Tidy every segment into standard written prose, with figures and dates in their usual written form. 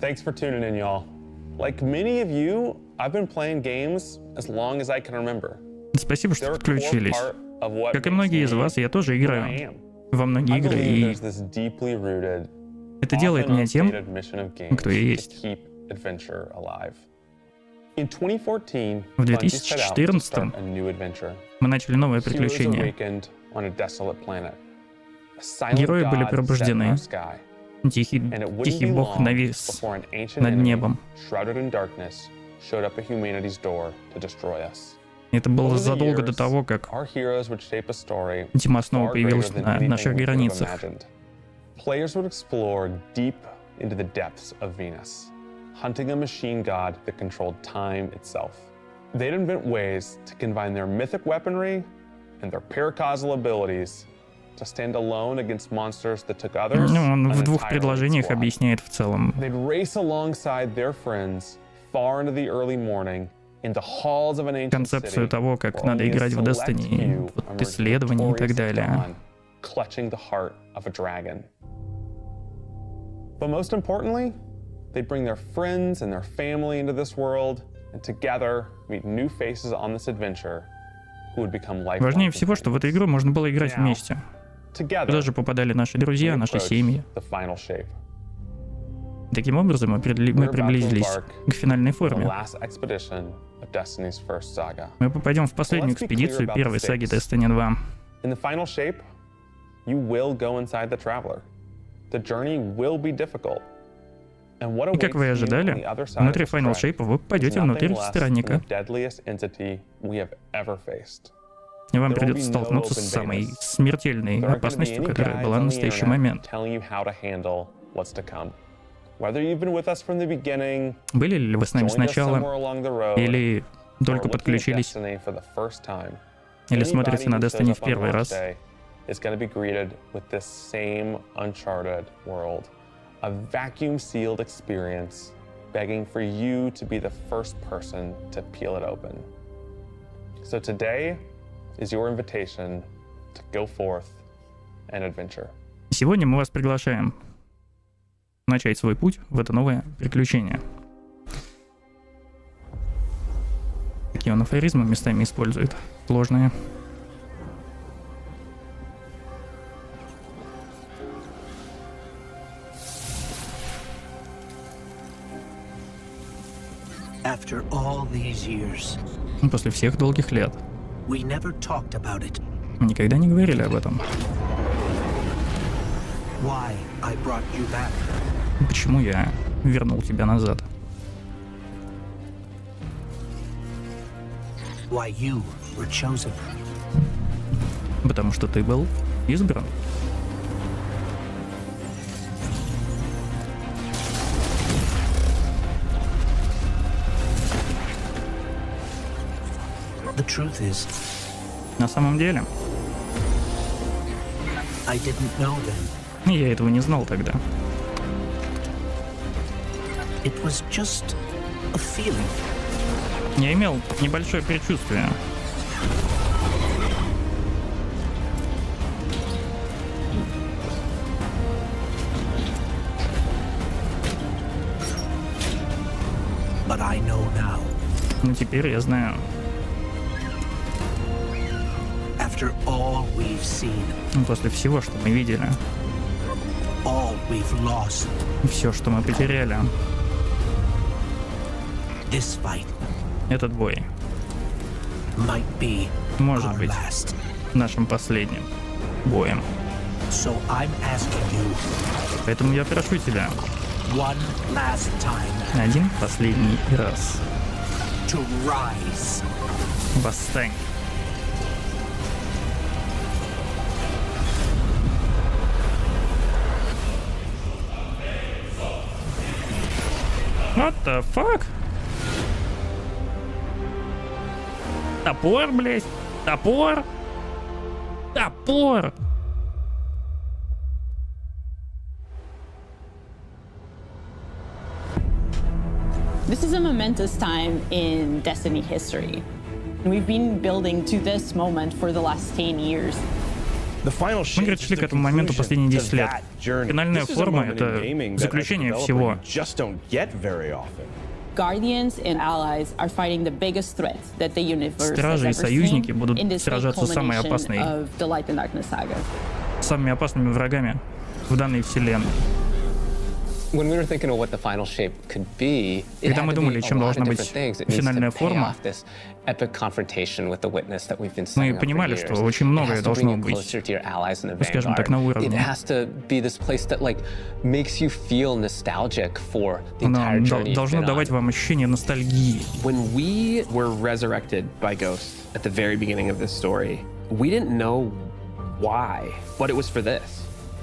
Thanks for tuning in, y'all. Like many of you, I've been playing games as long as I can remember. Спасибо, что подключились. Как и многие из вас, я тоже играю во многие игры, и это делает меня тем, кто я есть. В 2014 мы начали новое приключение. Герои были пробуждены. Тихий бог навис над небом. Это было задолго до того, как тьма снова появилась на наших границах. Hunting a machine god that controlled time itself. They'd invent ways to combine their mythic weaponry and their paracausal abilities to stand alone against monsters that took others. Он в двух предложениях объясняет в целом. They'd race alongside their friends far into the early morning in the halls of an ancient city. Концепцию того, как надо играть в Destiny, вот исследования и так далее. Clutching the heart of a dragon. But most importantly, they'd bring their friends and their family into this world, and together meet new faces on this adventure who would become lifelong. Важнее всего, что в эту игру можно было играть вместе. Туда же попадали наши друзья, наши семьи. Таким образом, мы приблизились к финальной форме. Мы попадем в последнюю экспедицию первой саги Destiny 2. И как вы и ожидали, внутри Final Shape вы попадете внутрь странника. И вам придется столкнуться с самой смертельной опасностью, которая была на настоящий момент. Были ли вы с нами сначала, или только подключились, или смотрите на Destiny в первый раз? A vacuum-sealed experience, begging for you to be the first person to peel it open. So today is your invitation to go forth and adventure. Сегодня мы вас приглашаем начать свой путь в это новое приключение. Такие он афоризмы местами использует, сложные. После всех долгих лет мы никогда не говорили об этом. Почему я вернул тебя назад? Потому что ты был избран. На самом деле, я этого не знал тогда. Я имел небольшое предчувствие. Но теперь я знаю. После всего, что мы видели, все, что мы потеряли, этот бой может быть нашим последним боем. Поэтому я прошу тебя один последний раз восстань. What the fuck? Топор, блядь. Топор. Топор. This is a momentous time in Destiny history. We've been building to this moment for the last 10 years. Мы, говорит, шли к этому моменту последние 10 лет. Финальная форма — это заключение всего. Стражи и союзники будут сражаться с самыми опасными врагами в данной вселенной. Когда мы думали, чем должна быть финальная форма, мы понимали, что очень многое должно быть, скажем так, на уровне. Оно должно давать вам ощущение ностальгии.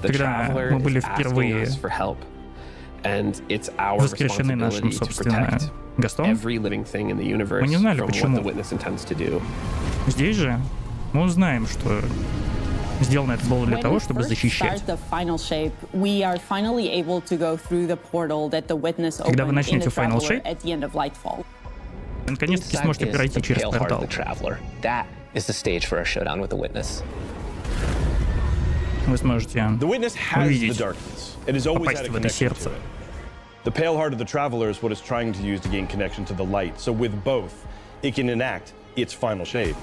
Когда мы были впервые воскрешены нашим, собственно, Гастом, мы не знали, почему. Здесь же мы узнаем, что сделано это было для того, чтобы защищать. Когда вы начнете Final Shape, вы наконец-таки сможете пройти через портал. Вы сможете увидеть, попасть в это сердце. The pale heart of the traveler is what it's trying to use to gain connection to the light. So with both, it can enact its final shape.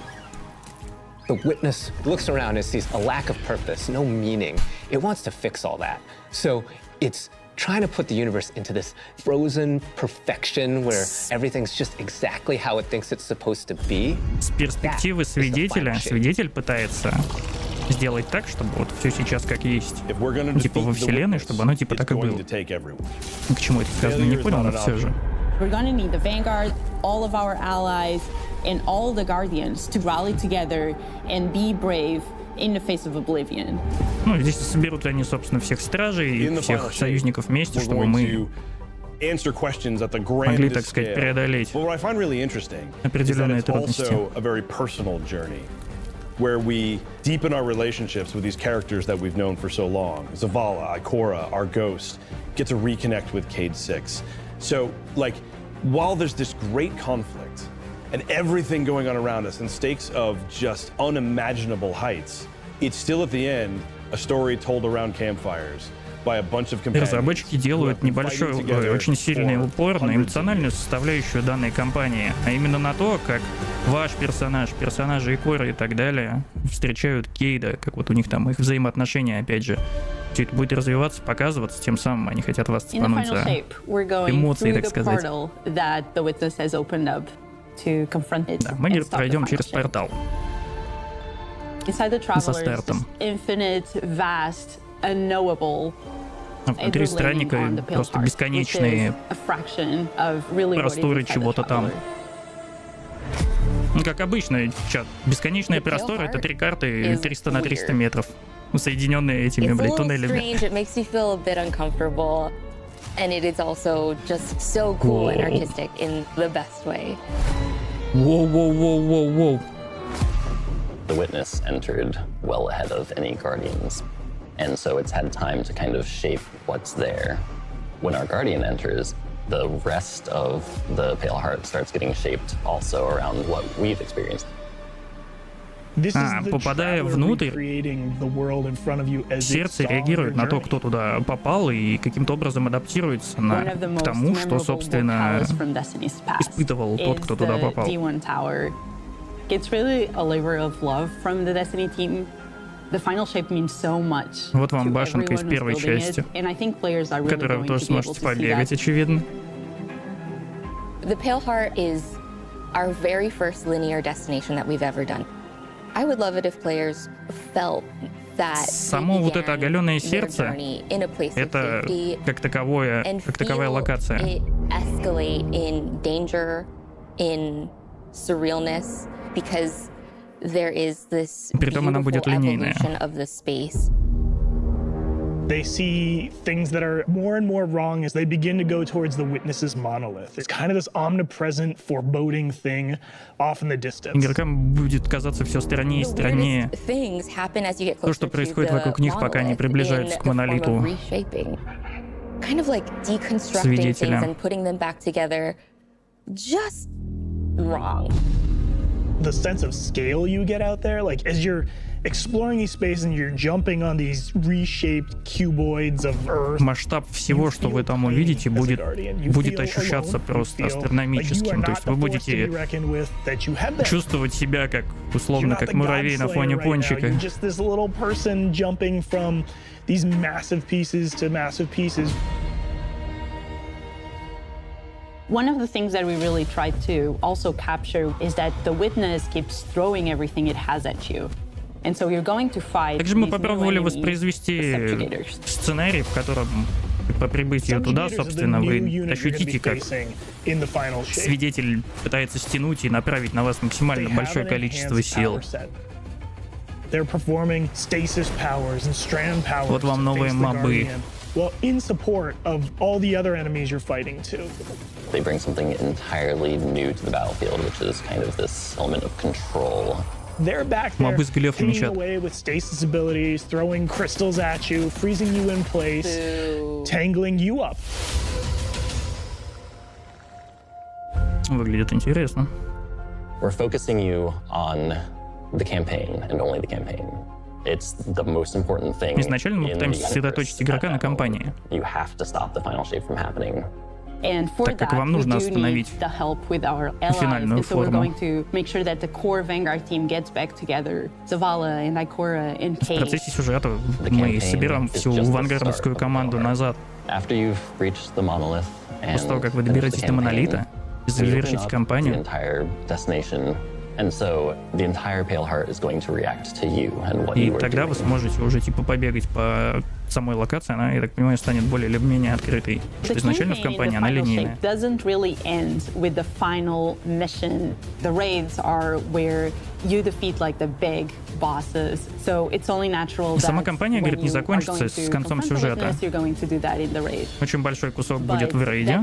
The witness looks around and sees a lack of purpose, no meaning. It wants to fix all that. So it's trying to put the universe into this frozen perfection where everything's just exactly how it thinks it's supposed to be. С перспективы свидетеля, свидетель пытается сделать так, чтобы вот все сейчас как есть, типа во вселенной, чтобы оно типа так и было. К чему это сказано, не понял, но все же. Ну, здесь соберут они, собственно, всех стражей и всех союзников вместе, чтобы мы могли, так сказать, преодолеть определенные трудности. Where we deepen our relationships with these characters that we've known for so long. Zavala, Ikora, our ghost, get to reconnect with Cade 6. So, like, while there's this great conflict and everything going on around us and stakes of just unimaginable heights, it's still at the end a story told around campfires. Разработчики делают небольшой, очень сильный упор на эмоциональную составляющую данной кампании, а именно на то, как ваш персонаж, персонажи Икоры и так далее встречают Кейда, как вот у них там их взаимоотношения, опять же. Все это будет развиваться, показываться, тем самым они хотят вас цепануть за эмоции, так сказать. Да, мы пройдем через портал со стартом. Внутри странника просто бесконечные просторы чего-то там. Ну, как обычно, чат. Бесконечные просторы — это 3 карты 300 на 300 метров, соединенные этими, блядь, туннелями. Воу-воу-воу-воу-воу. The witness entered well ahead of any guardians. And so it's had time to kind of shape what's there. When our guardian enters, the rest of the Pale Heart starts getting shaped also around what we've experienced. Попадая внутрь, сердце реагирует на то, кто туда попал, и каким-то образом адаптируется к тому, что, собственно, испытывал тот, кто туда попал. Вот вам башенка из первой части, в которой вы тоже сможете побегать, очевидно. The Pale Heart is our very first linear destination that we've ever done. I would love it if players felt that само вот это оголенное сердце — это как таковая локация. Escalate in danger, in surrealness, because there is this beautiful evolution of the space. They see things that are more and more wrong as they begin to go towards the witness's monolith. It's kind of this omnipresent, foreboding thing off in the distance. Игрокам будет казаться все страннее и страннее то, что происходит вокруг них, пока они приближаются к монолиту. Kind of like deconstructing things and putting them back together just wrong. The sense of scale you get out there, like as you're exploring these spaces and you're jumping on these reshaped cuboids of Earth. Масштаб всего, что вы там увидите, будет ощущаться просто астрономическим. То есть вы будете чувствовать себя как, условно, как муравей на фоне пончика. These massive pieces to massive pieces. One of the things that we really tried to also capture is that the witness keeps throwing everything it has at you. And so you're going to fight. Также мы попробовали воспроизвести сценарий, в котором по прибытию туда, собственно, вы ощутите, как свидетель пытается стянуть и направить на вас максимально большое количество сил. They're performing stasis powers and strand powers. Вот вам новые мобы. Well, in support of all the other enemies you're fighting too. They bring something entirely new to the battlefield, which is kind of this element of control. They're back there, pinging away with stasis abilities, throwing crystals at you, freezing you in place, tangling you up. Выглядит интересно. We're focusing you on the campaign and only the campaign. It's the most important thing. Изначально мы пытаемся сосредоточить игрока на кампании. You have to stop the final shape from happening. Так как вам нужно остановить финальную форму. В процессе сюжета мы собираем всю вангардовскую команду назад. После того, как вы доберетесь до монолита и завершите кампанию, и тогда вы сможете уже типа побегать по самой локации, она, я так понимаю, станет более или менее открытой. Что изначально в кампании она линейная. Сама кампания, говорит, не закончится с концом сюжета. Очень большой кусок будет в рейде.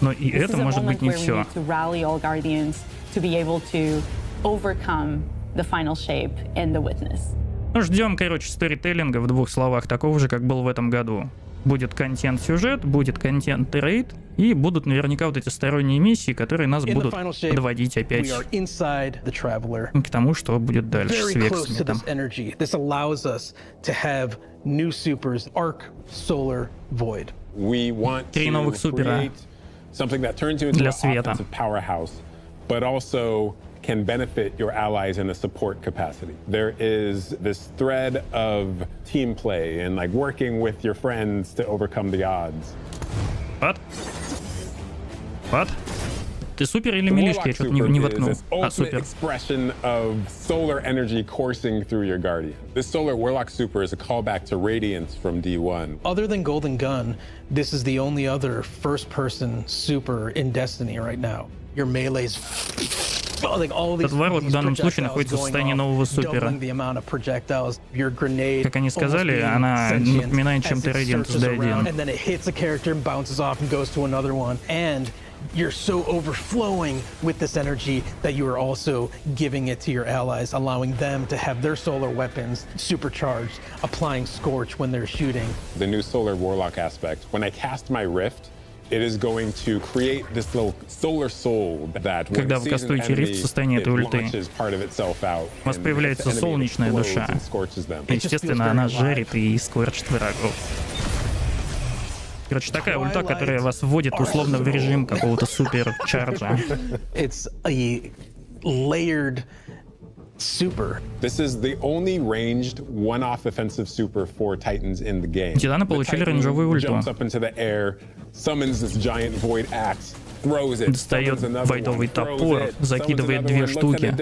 Но и это может быть не все. Ну, ждем, короче, сторителлинга в двух словах, такого же, как был в этом году. Будет контент-сюжет, будет контент-рейд, и будут наверняка вот эти сторонние миссии, которые нас будут подводить опять к тому, что будет дальше с Вексами. Три новых супера для света. Can benefit your allies in a support capacity. There is this thread of team play and like working with your friends to overcome the odds. What? Ты супер или милишки? Я что-то не воткнул. А, супер. Expression of solar energy coursing through your guardian. This solar warlock super is a callback to Radiance from D1. Other than Golden Gun, this is the only other first-person super in Destiny right now. Your melee's Этот варлок в данном случае находится в состоянии нового супера. Как они сказали, она напоминает чем-то Radiant с D1. You're so overflowing with this energy that you are also giving it to your allies, allowing them to have their solar weapons supercharged, applying Scorch when they're shooting. The new solar warlock aspect, when I cast my rift, it is going to create this little solar soul that когда вы кастуете рифт в состоянии этой ульты, у вас появляется солнечная душа. Естественно, она жарит и скорчит врагов. Короче, такая ульта, которая вас вводит условно в режим какого-то суперчарджа. It's a layered super. This is the only ranged one-off offensive super for Titans in the game. Титаны получили рейнджовую ульту. Jumps up into the air, summons this giant void axe, throws it. Достает войдовый топор, закидывает две штуки.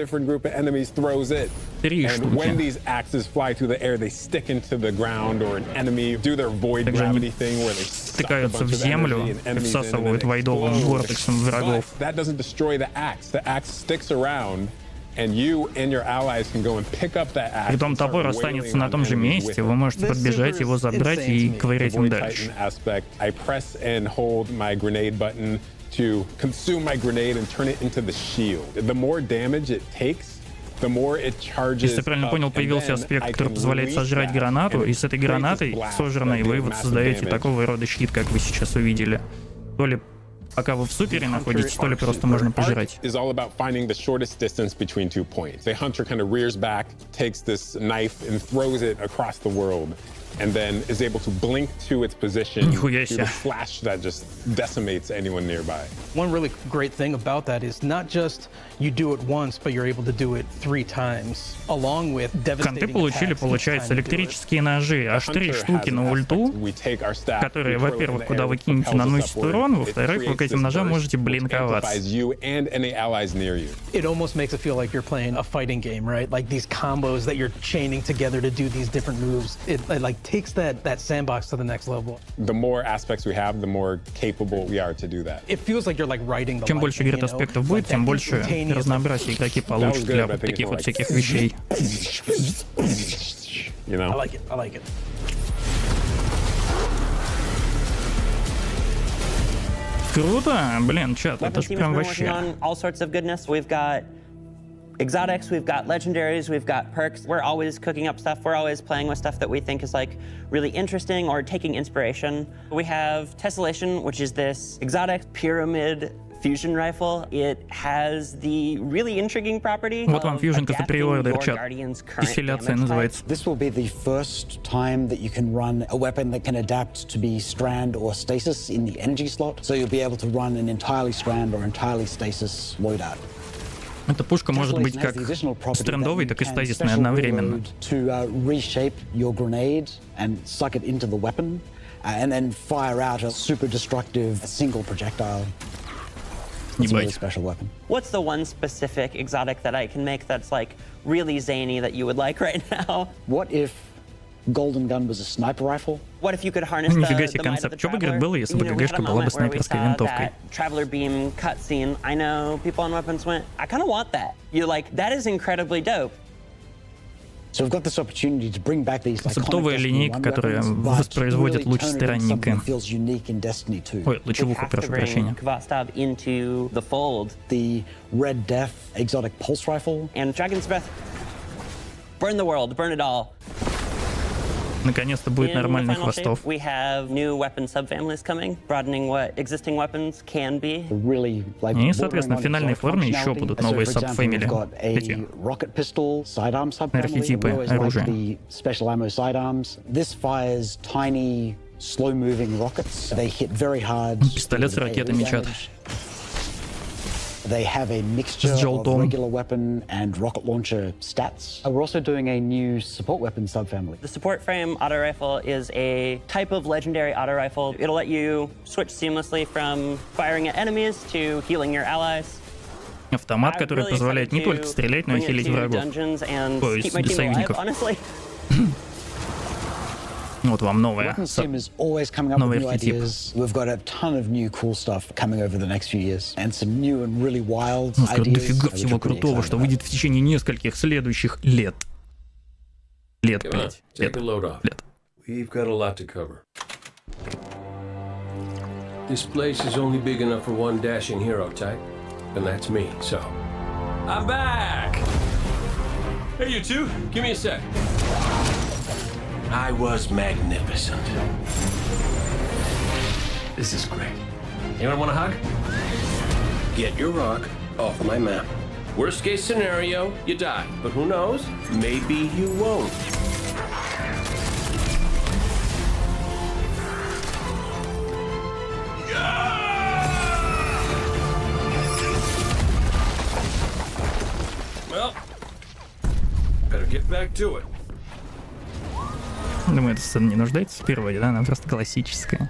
Три штуки. When these axes fly through the air, they stick into the ground or an enemy, do their void gravity thing where they стыкаются в землю и всасывают войдовым вортексом врагов. That doesn't destroy the axe. The axe sticks around. And you and your allies can go and pick up that axe. Притом топор останется на том же месте, вы можете подбежать, его забрать и ковырять им дальше. I press and hold my grenade button to consume my grenade and turn it into the shield. The more damage it takes, the more it charges. Если я правильно понял, появился аспект, который позволяет сожрать гранату, и с этой гранатой, сожранной, вы вот создаете такого рода щит, как вы сейчас увидели. То ли Пока вы в супере находитесь, то ли просто можно пожирать. Is all about finding the shortest distance between 2 points. The hunter kind of rears back, takes this knife and throws it across the world, and then is able to blink to its position, do the flash that just decimates anyone nearby. One really great thing about that is not just you do it once, but you're able to do it 3 times, along with devastating Конты получили, получается, электрические ножи, аж 3 штуки на ульту, которые, во-первых, куда вы кинете, наносят урон, во-вторых, вы к этим ножам можете блинковаться. It almost makes it feel like you're playing a fighting game, right? Like these combos that you're chaining together to do these different moves. It like takes that sandbox to the next level. The more aspects we have, the more capable we are to do that. It feels like you're like riding the. Чем больше, говорит, аспектов будет, тем больше разнообразия игроки получат для вот таких вот всяких вещей. You know? I like it. I like it. Круто, блин, чат, это ж прям вообще. All sorts of goodness. We've got exotics, we've got legendaries, we've got perks. We're always cooking up stuff. We're always playing with stuff that we think is like really interesting or taking inspiration. We have Tessellation, which is this exotic pyramid fusion rifle. It has the really intriguing property. Вот вам фьюженка за преордер, чат. Диссиляция называется. This will be the first time that you can run a weapon that can adapt to be strand or stasis in the energy slot. So you'll be able to run an entirely strand or entirely stasis loadout. Эта пушка может быть как стрендовой, так и стазисной одновременно. To reshape your grenade and suck it into the weapon, and then fire out a super destructive single projectile. It's a really special weapon. What's the one specific exotic that I can make that's like really zany that you would like right now? What if Golden Gun was a sniper rifle? What if you could harness Нифига себе the might of the концепт. Что бы, Traveler? говорит, было, если бы You know, we had a ГГшка была бы moment where we снайперской saw винтовкой? that Traveler beam cutscene. I know people on weapons went, I kind of want that. You're like, that is incredibly dope. So we've got this opportunity to bring back these концептовая линейка, которая воспроизводит луч странника. Ой, лучевуха, прошу прощения. Into the fold. The Red Death exotic pulse rifle. And Dragon's Breath. Burn the world, burn it all. Наконец-то будет нормальных хвостов. We have new weapon subfamilies coming, broadening what existing weapons can be. И, соответственно, в финальной форме еще будут новые сабфэмили. Эти архетипы оружия. Пистолет с ракетами, чат. They have a mixture of regular weapon and rocket launcher stats. We're also doing a new support weapon subfamily. The support frame auto rifle is a type of legendary auto rifle. It'll let you switch seamlessly from firing at enemies to healing your allies. Автомат, который позволяет не только стрелять, но и хилить врагов. То есть союзников. Вот вам новый архетип. Дофига всего крутого, что выйдет в течение нескольких следующих лет. Лет, блядь. Лет. This place is only big enough for one dashing hero type, and that's me, so... I'm back! Hey, you two, give me a sec. I was magnificent. This is great. Anyone want a hug? Get your rock off my map. Worst case scenario, you die. But who knows? Maybe you won't. Well, better get back to it. Думаю, эта сцена не нуждается в переводе, да? Она просто классическая.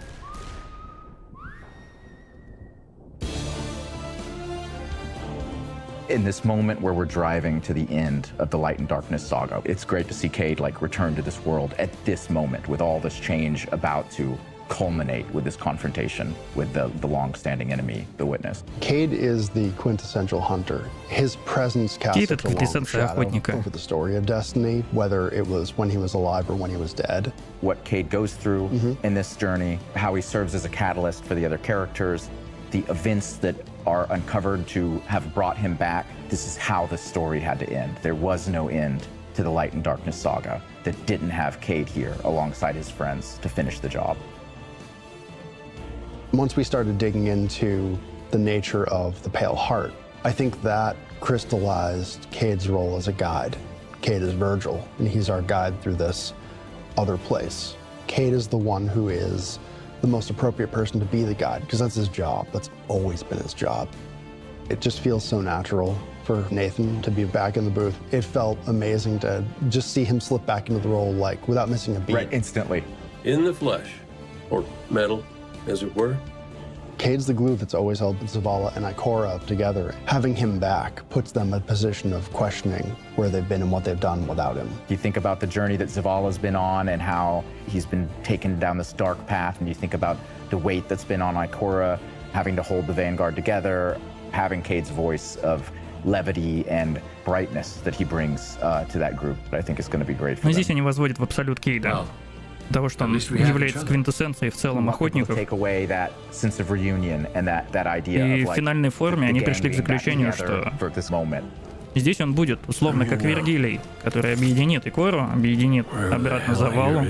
In this moment where we're driving to the end of the Light and Darkness saga, it's great to see Cade like return to this world at this moment with all this change about to culminate with this confrontation with the long-standing enemy, the Witness. Cade is the quintessential hunter. His presence casts such a long shadow over the story of Destiny, whether it was when he was alive or when he was dead. What Cade goes through in this journey, how he serves as a catalyst for the other characters, the events that are uncovered to have brought him back. This is how the story had to end. There was no end to the Light and Darkness saga that didn't have Cade here alongside his friends to finish the job. Once we started digging into the nature of the Pale Heart, I think that crystallized Cade's role as a guide. Cade is Virgil, and he's our guide through this other place. Cade is the one who is the most appropriate person to be the guide, because that's his job. That's always been his job. It just feels so natural for Nathan to be back in the booth. It felt amazing to just see him slip back into the role, like, without missing a beat. Right, instantly. In the flesh, or metal, as it were. Cade's the glue that's always held Zavala and Ikora together. Having him back puts them in a position of questioning where they've been and what they've done without him. You think about the journey that Zavala's been on and how he's been taken down this dark path, and you think about the weight that's been on Ikora, having to hold the Vanguard together, having Cade's voice of levity and brightness that he brings to that group. I think is going to be great for them. Здесь они возводят в абсолют Кейда. Того, что он является квинтэссенцией в целом охотников. И в финальной форме они пришли к заключению, что здесь он будет, условно, как Вергилий, который объединит Икору, объединит обратно Завалу.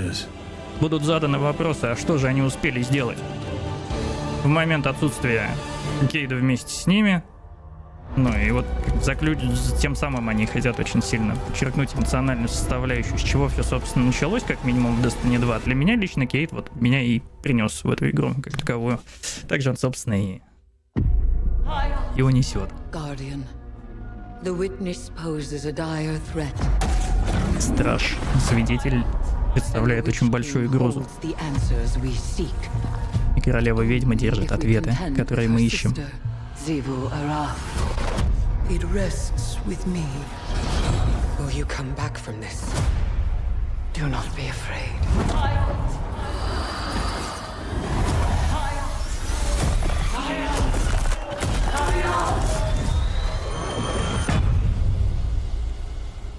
Будут заданы вопросы, а что же они успели сделать в момент отсутствия Кейда вместе с ними. Ну и вот тем самым они хотят очень сильно подчеркнуть эмоциональную составляющую, с чего все, собственно, началось, как минимум в Destiny 2. Для меня лично Кейд вот меня и принес в эту игру как таковую. Также он, собственно, и унесет. Страж, свидетель, представляет очень большую угрозу. И королева-ведьма держит ответы, которые мы ищем. It rests with me. Will you come back from this? Do not be afraid.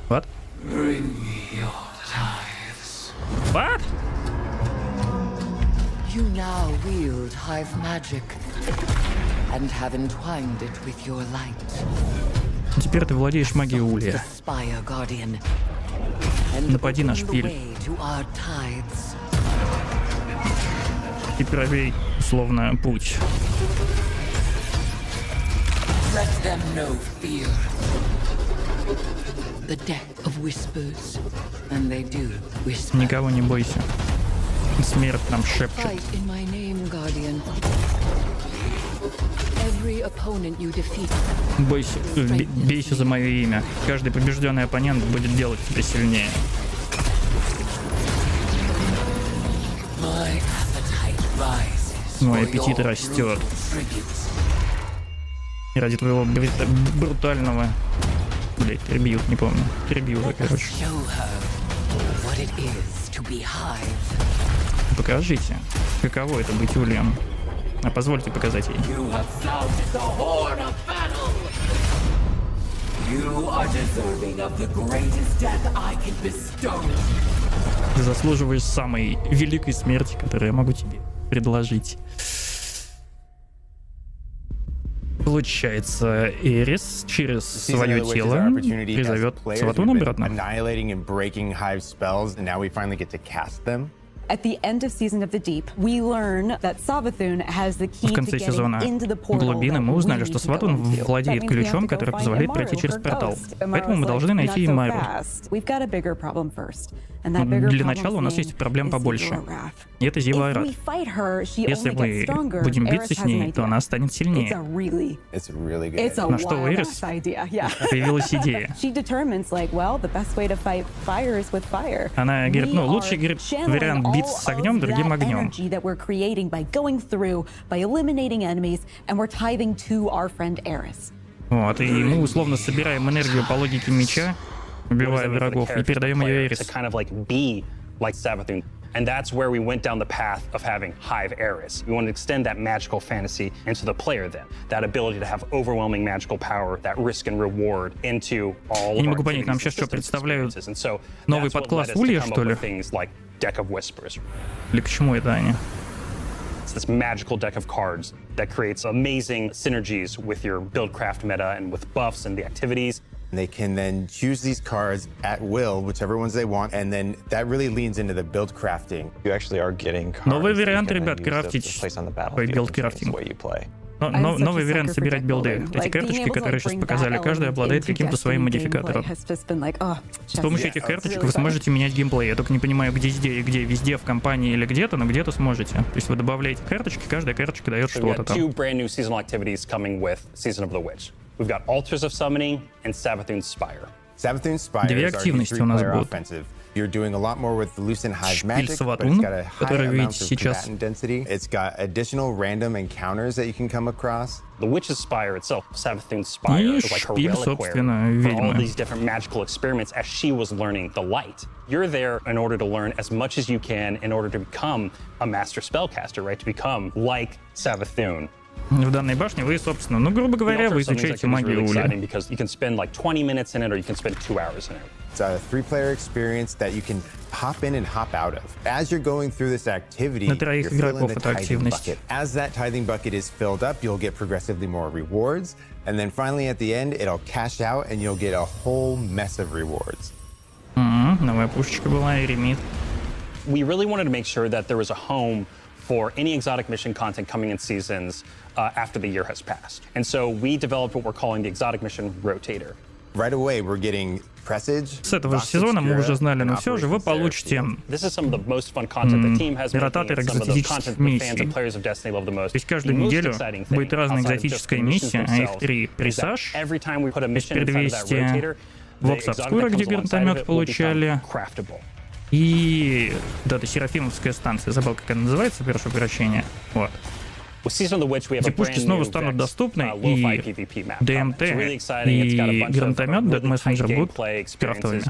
What? Bring me your tithes. What? You now wield hive magic and have entwined it with your light. Теперь ты владеешь магией Улья. Напади на шпиль. И пробей, условно, путь. Никого не бойся. Смерть нам шепчет. Бойся, бейся за мое имя. Каждый побежденный оппонент будет делать тебя сильнее. Мой аппетит растет. И ради твоего брутального... Блять, трибьют, не помню. Трибьюта, короче. Покажите, каково это быть Ульем. А позвольте показать ей. Ты заслуживаешь самой великой смерти, которую я могу тебе предложить. Получается, Эрис через свое тело призовет Сватун обратно. At the end of Season of the Deep, we learn that Savathun has the key to getting into the portal. Глубины мы узнали, что Сватун владеет ключом, который позволяет пройти через портал. Поэтому мы должны найти и Мару. Для начала у нас есть проблем побольше. И это Зива Арат. Если мы будем биться с ней, то она станет сильнее. На что у Эрис появилась идея. Она говорит, ну, лучший, говорит, вариант биться с огнем, другим огнем. Вот, и мы условно собираем энергию по логике меча, убивая врагов, и передаем ее Эрис. And that's where we went down the path of having Hive Eris. We want to extend that magical fantasy into the player then. That ability to have overwhelming magical power, that risk and reward into all of our не могу понять, нам сейчас что, представляют новый подкласс Улья, что ли? Или к чему это они? This magical deck of cards that creates amazing synergies with your buildcraft meta and with buffs and the activities. They can then choose these cards at will, whichever ones they want, and then that really leans into the build crafting. You actually are getting cards. Новый вариант, ребят, крафтить. Билд-крафтинг. Новый вариант собирать билды. Эти карточки, которые сейчас показали, каждый обладает каким-то своим модификатором. С помощью этих карточек вы сможете менять геймплей. Я только не понимаю, где везде, везде в компании или где-то, но где-то сможете. То есть вы добавляете карточки, каждая карточка дает что-то там. We've got Altars of Summoning and Savathun's Spire. Savathun's Spire is our three-player offensive. You're doing a lot more with Lucent Hive magic, but it's got a high amount of combatant density. It's got additional random encounters that you can come across. The Witch's Spire itself, Savathun's Spire, is like her reliquary for all these different magical experiments as she was learning the light. You're there in order to learn as much as you can in order to become a master spellcaster, right? To become like Savathun. В данной башне вы, собственно, ну, грубо говоря, вы изучаете магию Ули. It's a three-player experience that you can hop in and hop out of. As you're going through this activity, you're filling the tithing bucket. As that tithing bucket is filled up, you'll get progressively more rewards. And then finally at the end, it'll cash out and you'll get a whole mess of rewards. Новая пушечка была, и ремит. We really wanted to make sure that there was a home for any exotic mission content coming in seasons after the year has passed. And so we developed what we're calling the exotic mission rotator. Right away, we're getting presage. С этого же сезона мы уже знали, но все же вы получите ротатор экзотических миссий. То есть каждую неделю будет разная экзотическая миссия, а их 3. Пресаж, есть предвестие, Вокс Обскура, где гранатомет получали, и вот эта Серафимовская станция, забыл, как она называется, прошу прощения. Вот. Эти пушки снова станут доступны, и ДМТ, и гранатомет, Dead Messenger будут крафтовыми.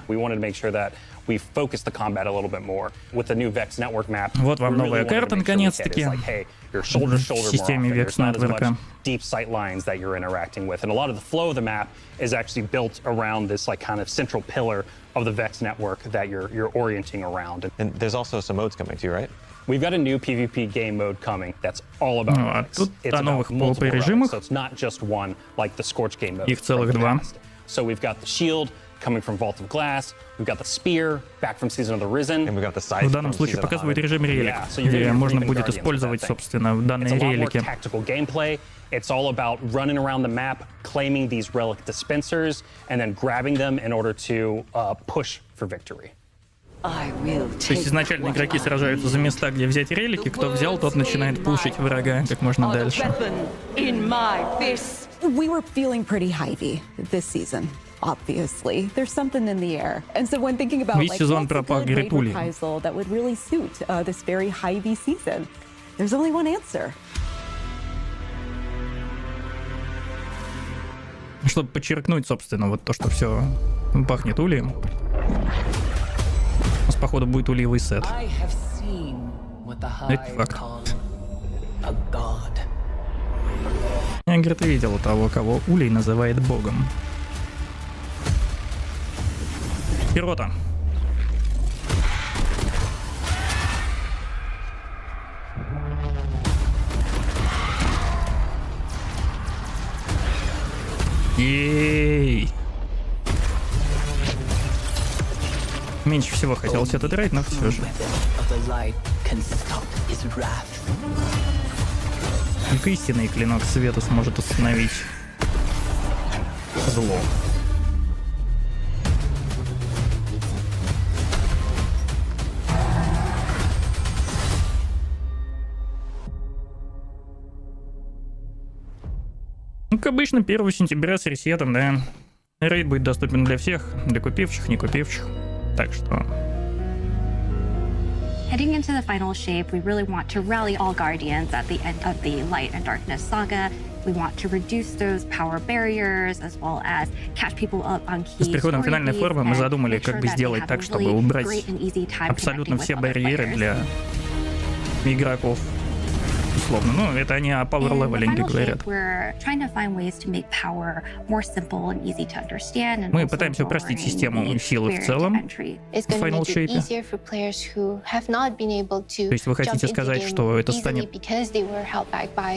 Вот вам новая карта, наконец-таки, в системе Vex Network. Deep sight lines that you're interacting with, and a lot of the flow of the map is actually built around this like kind of central pillar of the Vex network that you're orienting around. And there's also some modes coming too, right? We've got a new PvP game mode coming that's all about Vex. It's about multiple routes, so it's not just one like the Scorch game mode. Их целых 2. So we've got the shield coming from Vault of Glass, we've got the spear back from Season of the Risen, and we've got the scythe. В данном случае показывает режим релик, где можно будет использовать, собственно, данные релики. It's all about running around the map, claiming these relic dispensers, and then grabbing them in order to push for victory. То есть изначально игроки сражаются за места, где взять релики, кто взял, тот начинает пушить врага как можно дальше. We were feeling pretty hivey this season. Obviously, there's something in the air, and so when thinking about like сезон пропах гриппулей. that would really suit this very hivey season, there's only one answer. Чтобы подчеркнуть, собственно, вот то, что все пахнет ульем. У нас, походу, будет ульевый сет. Это факт. Я, говорит, видел того, кого улей называет богом. Пирота. Ей! Меньше всего хотелось этот рейд, но все же. Только истинный клинок света сможет остановить зло. Ну, как обычно, 1 сентября с ресетом, да. Рейд будет доступен для всех, для купивших, не купивших. Так что... Heading into the final shape, we really want to rally all Guardians at the end of the Light and Darkness saga. We want to reduce those power barriers, as well as catch people up on key. С приходом финальной формы мы задумали, как бы сделать так, чтобы убрать абсолютно все барьеры для игроков. условно. Ну, это они о power-левелинге говорят. Мы пытаемся упростить систему силы в целом в Final Shape. То есть вы хотите сказать, что это станет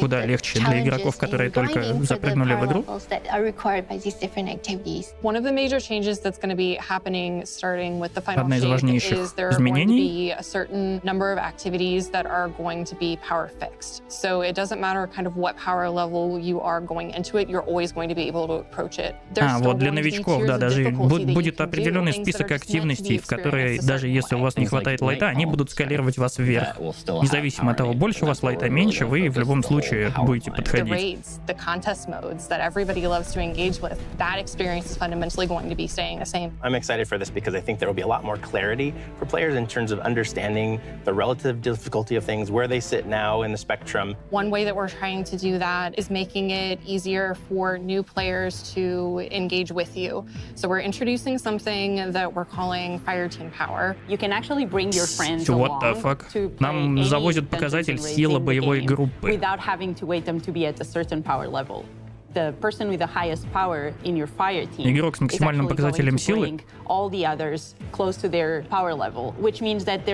куда легче для игроков, которые только запрыгнули в игру? Одна из важнейших изменений вот для новичков, да, даже будет определенный список активностей, в которые, даже если у вас не хватает лайта, они будут скалировать вас вверх. Независимо от того, больше у вас лайта, меньше, вы в любом случае будете подходить. I'm excited for this because I think there will be a lot more clarity for players in terms of understanding the relative difficulty of things, where they sit now in the spectrum. One way that we're trying to do that is making it easier for new players to engage with you. So we're introducing something that we're calling Fire Team Power. You can actually bring your friends What the fuck? Нам завозят показатель сила боевой группы. Without having to wait them to be at a certain power level. The person with the highest power in your fire team Игрок с максимальным показателем силы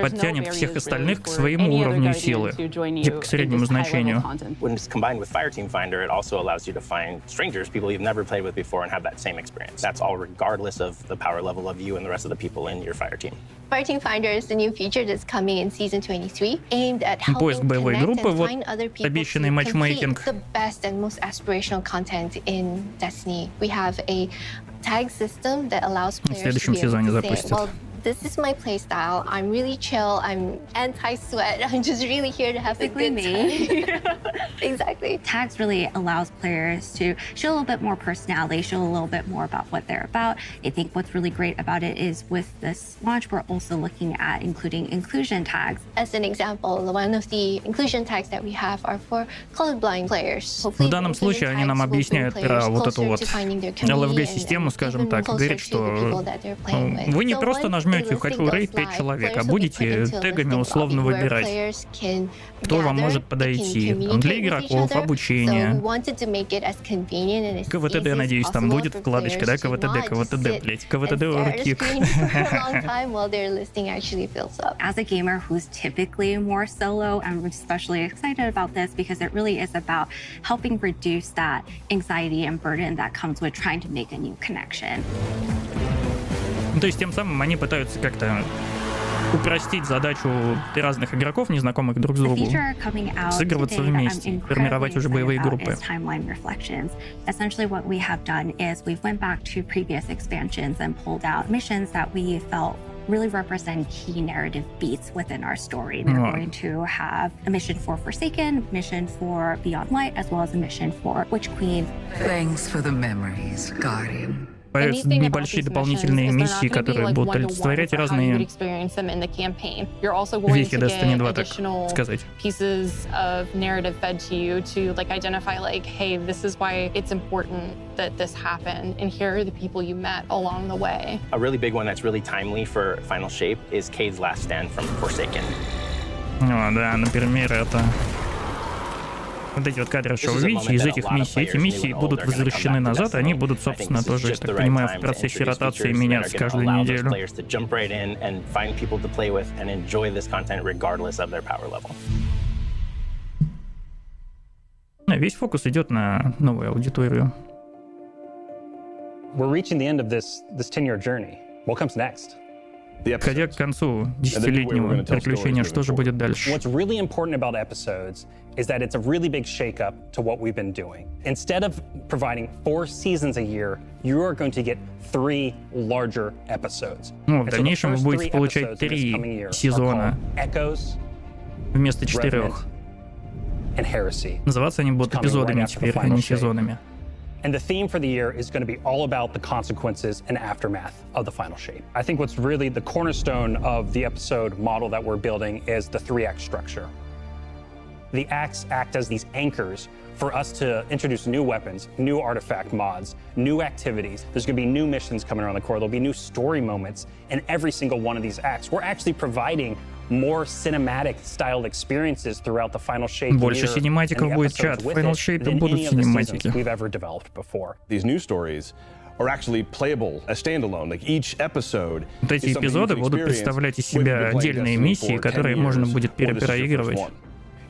подтянет всех остальных к своему уровню силы, типа к среднему значению. When it's combined with Fire Team Finder, it also allows you to find strangers, people you've never played with before, and have that same experience. That's all regardless of the power level of you and the rest of the people in your fire team. Fire Team Finder is the new feature that's coming in season 23, aimed at helping connect and find other people to complete the best and most aspirational content in Destiny. We have a tag system that allows players to be able to say, well, this is my playstyle. I'm really chill. I'm anti-sweat. I'm just really here to have a good time. Exactly. Tags really allows players to show a little bit more personality, show a little bit more about what they're about. I think what's really great about it is with this launch, we're also looking at including inclusion tags. As an example, one of the inclusion tags that we have are for colorblind players. В данном случае они нам объясняют про вот эту вот LFG-систему, скажем так, говорят, что вы не просто нажмете «хочу рейд 5 человек», а будете тегами условно выбирать, кто вам может подойти. Для игроков, обучение. КВТД, надеюсь, там будет вкладочка, да? КВТД, блять. КВТД Оркик. As a gamer who's typically more solo, I'm especially excited about this because it really is about helping reduce that anxiety and burden that comes with trying to make a new connection. То есть тем самым они пытаются как-то упростить задачу разных игроков, незнакомых друг с другом, сыгрываться вместе, формировать уже боевые группы. Essentially what we have done is we've went back to previous expansions and pulled out missions that we felt really represent key narrative beats within our story. They're going to have a mission for Forsaken, mission for Beyond Light, as well as a mission for Witch Queen. Thanks for the memories, Guardian. Появятся небольшие дополнительные миссии, которые будут олицетворять разные вехи Destiny 2, так сказать. Pieces of narrative fed to you to like identify like, hey, this is why it's important that this happened, and here are the people you met along the way. A really big one that's really timely for Final Shape is Cade's last stand from Forsaken. Да, например, это... Вот эти вот кадры, что вы видите, из этих миссий, эти миссии будут возвращены назад, они будут, собственно, тоже, я так понимаю, в процессе ротации меняться каждую неделю. Весь фокус идет на новую аудиторию. We're reaching the end of this 10-year journey. What comes next? Подходя к концу десятилетнего приключения, что же будет дальше? What's really important about episodes is that it's a really big shakeup to what we've been doing. Instead of providing 4 seasons a year, you are going to get 3 larger episodes. В дальнейшем вы будете получать 3 сезона вместо 4. Называться они будут эпизодами теперь, а не сезонами. And the theme for the year is going to be all about the consequences and aftermath of the Final Shape. I think what's really the cornerstone of the episode model that we're building is the 3-act structure. The acts act as these anchors for us to introduce new weapons, new artifact mods, new activities. There's going to be new missions coming around the core. There'll be new story moments in every single one of these acts. We're actually providing more cinematic styled experiences throughout the Final Shape Больше синематиков будет, чат. Final Shape будут синематики. We've ever developed before. These new stories are actually playable as standalone. Like each episode. Вот эти эпизоды будут представлять из себя отдельные миссии, которые можно будет перепроигрывать.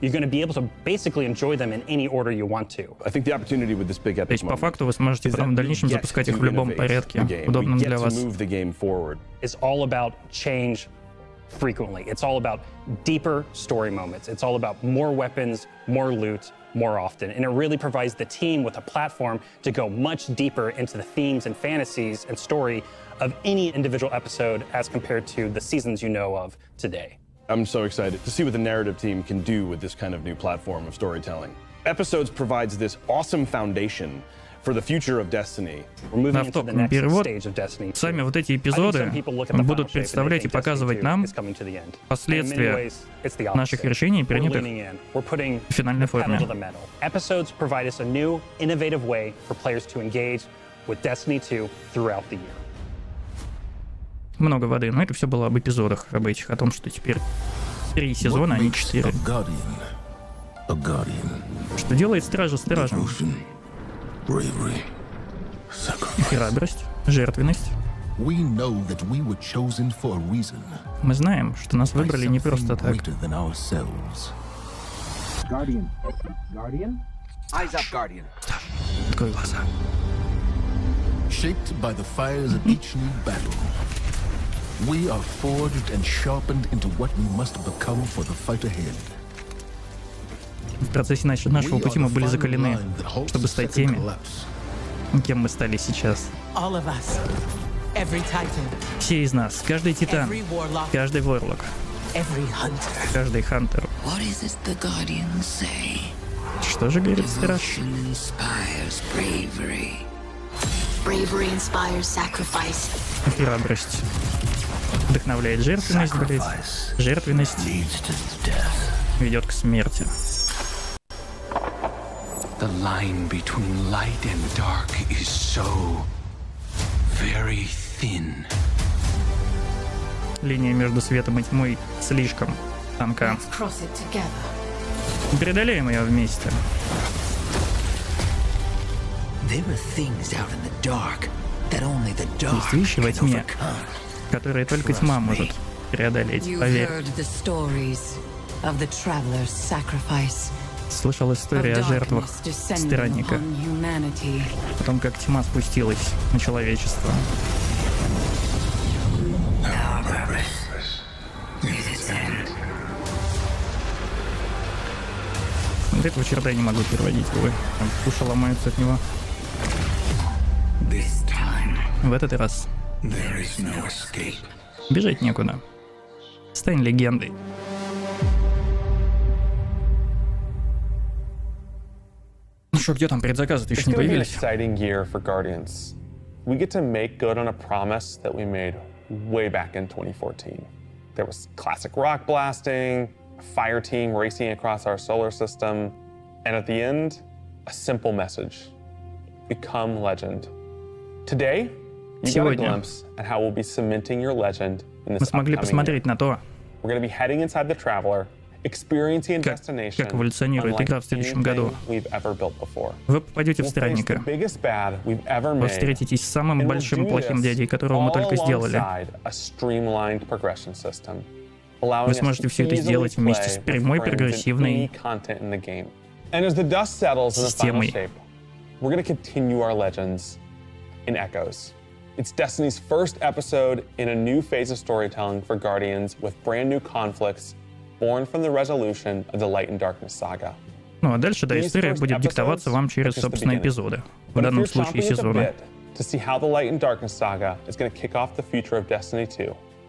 You're going to be able to basically enjoy them in any order you want to. I think the opportunity with this big epic То есть по факту вы сможете потом в дальнейшем запускать их в любом порядке, удобном для вас. It's all about change frequently. It's all about deeper story moments. It's all about more weapons, more loot, more often. And it really provides the team with a platform to go much deeper into the themes and fantasies and story of any individual episode as compared to the seasons you know of today. I'm so excited to see what the narrative team can do with this kind of new platform of storytelling. Episodes provides this awesome foundation for the future of Destiny. Автопный перевод. Сами вот эти эпизоды будут представлять и показывать нам последствия наших решений, принятых в финальной форме. Episodes provide us a new, innovative way for players to engage with Destiny 2 throughout the year. Много воды, но это все было об эпизодах, об этих, о том, что теперь 3 сезона, а не 4. Что делает стража стражем? Храбрость, жертвенность. Мы знаем, что нас выбрали не просто так. Открой глаза. Shaped by the fires of each new battle, we are forged and sharpened into what we must become for the fight ahead. В процессе нашего пути мы были закалены, чтобы стать теми, кем мы стали сейчас. Все из нас, каждый титан, каждый ворлок, каждый хантер. Что же говорит страж? Храбрость вдохновляет жертвенность, блять. Жертвенность ведет к смерти. The line between light and dark is so very thin. Линия между светом и тьмой слишком тонка. Преодолеем ее вместе. Есть вещи во тьме, которые только тьма может преодолеть, поверь. Слышал историю о жертвах странника, о том, как тьма спустилась на человечество. Вот этого черта я не могу переводить, увы. Уши ломаются от него. В этот раз бежать некуда. Стань легендой. Ну что, где там предзаказы-то еще не появились? Exciting year for Guardians. We get to make good on a promise that we made way back in 2014. There was classic rock blasting, a fire team racing across our solar system, and at the end, a simple message: become legend. Today, you got a glimpse at how we'll be cementing your legend in this upcoming year. We're going to be heading inside the Traveler, experiencing a destination эволюционирует игра в следующем году. Вы попадете в Странника. Вы встретитесь с самым большим плохим дядей, которого мы только сделали. Вы сможете все это сделать вместе с прямой прогрессивной системой. It's Destiny's first episode in a new phase of storytelling for Guardians with brand new conflicts born from the resolution of the Light and Darkness saga. Ну а дальше, да, история будет диктоваться вам через, собственно, эпизоды. В данном случае сезоны. To see how the Light and Darkness saga is going to kick off the future of Destiny 2.